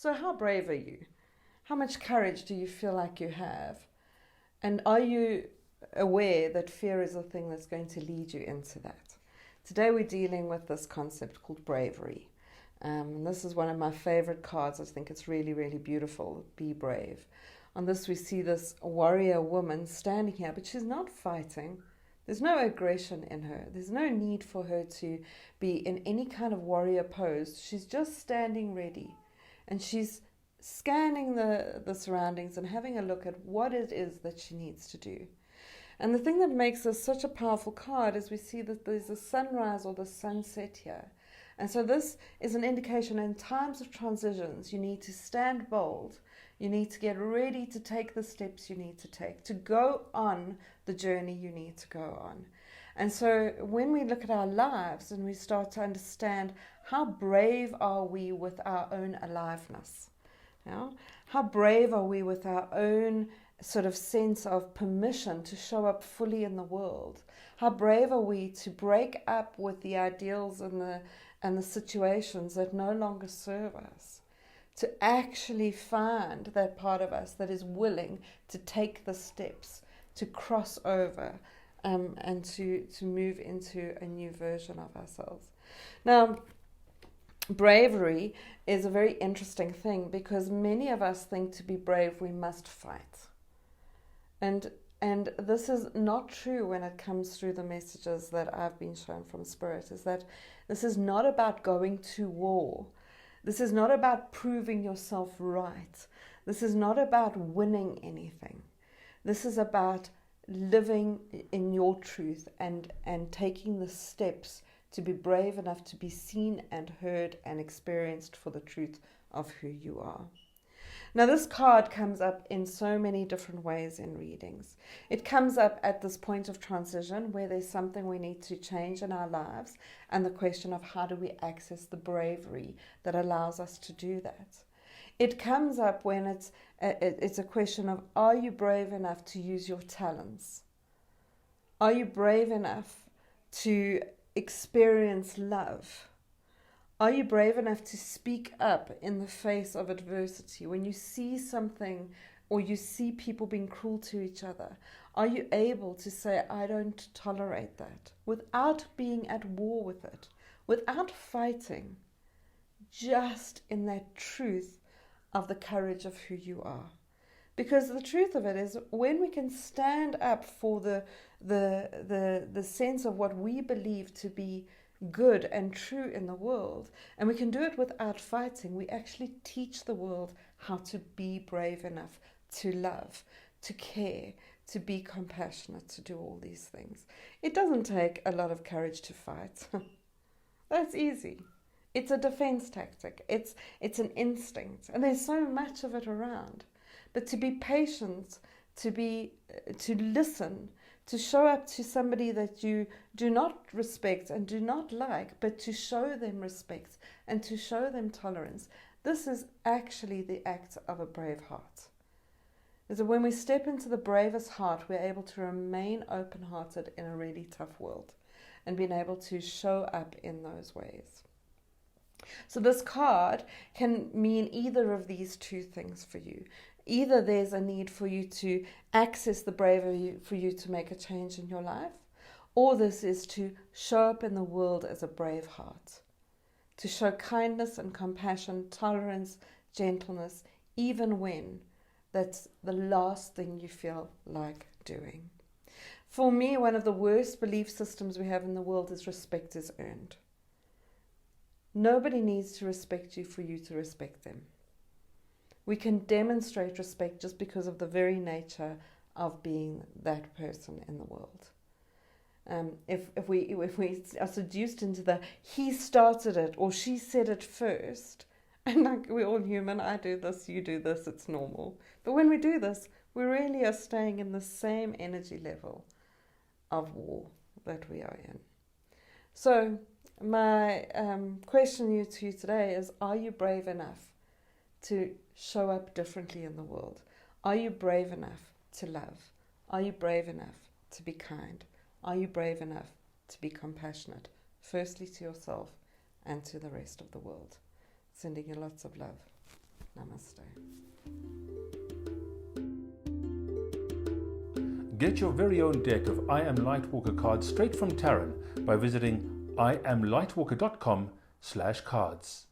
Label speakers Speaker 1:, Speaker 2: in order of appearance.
Speaker 1: So how brave are you? How much courage do you feel like you have? And are you aware that fear is a thing that's going to lead you into that? Today we're dealing with this concept called bravery. This is one of my favorite cards. I think it's really, really beautiful. Be brave. On this we see this warrior woman standing here, but she's not fighting. There's no aggression in her. There's no need for her to be in any kind of warrior pose. She's just standing ready. And she's scanning the surroundings and having a look at what it is that she needs to do. And the thing that makes this such a powerful card is we see that there's a sunrise or the sunset here. And so this is an indication in times of transitions, you need to stand bold. You need to get ready to take the steps you need to take, to go on the journey you need to go on. And so when we look at our lives and we start to understand how brave are we with our own aliveness, you know? How brave are we with our own sort of sense of permission to show up fully in the world? How brave are we to break up with the ideals and the situations that no longer serve us? To actually find that part of us that is willing to take the steps, to cross over, and to move into a new version of ourselves. Now, bravery is a very interesting thing because many of us think to be brave we must fight. And this is not true when it comes through the messages that I've been shown from Spirit, is that this is not about going to war. This is not about proving yourself right. This is not about winning anything. This is about living in your truth and taking the steps to be brave enough to be seen and heard and experienced for the truth of who you are. Now, this card comes up in so many different ways in readings. It comes up at this point of transition where there's something we need to change in our lives, and the question of how do we access the bravery that allows us to do that. It comes up when it's a question of, are you brave enough to use your talents? Are you brave enough to experience love? Are you brave enough to speak up in the face of adversity? When you see something or you see people being cruel to each other, are you able to say, I don't tolerate that, without being at war with it, without fighting, just in that truth of the courage of who you are? Because the truth of it is, when we can stand up for the sense of what we believe to be good and true in the world, and we can do it without fighting, we actually teach the world how to be brave enough to love, to care, to be compassionate, to do all these things. It doesn't take a lot of courage to fight. That's easy. It's a defense tactic. It's an instinct, and there's so much of it around. But to be patient, to listen, to show up to somebody that you do not respect and do not like, but to show them respect and to show them tolerance, this is actually the act of a brave heart. Is that when we step into the bravest heart, we're able to remain open-hearted in a really tough world and being able to show up in those ways. So this card can mean either of these two things for you. Either there's a need for you to access the bravery for you to make a change in your life, or this is to show up in the world as a brave heart, to show kindness and compassion, tolerance, gentleness, even when that's the last thing you feel like doing. For me, one of the worst belief systems we have in the world is respect is earned. Nobody needs to respect you for you to respect them. We can demonstrate respect just because of the very nature of being that person in the world. If we are seduced into the he started it or she said it first, and like we're all human, I do this, you do this, it's normal. But when we do this, we really are staying in the same energy level of war that we are in. So my question to you today is, are you brave enough to show up differently in the world? Are you brave enough to love? Are you brave enough to be kind? Are you brave enough to be compassionate, firstly to yourself and to the rest of the world? Sending you lots of love. Namaste.
Speaker 2: Get your very own deck of I Am Lightwalker cards straight from Taryn by visiting IamLightwalker.com/cards.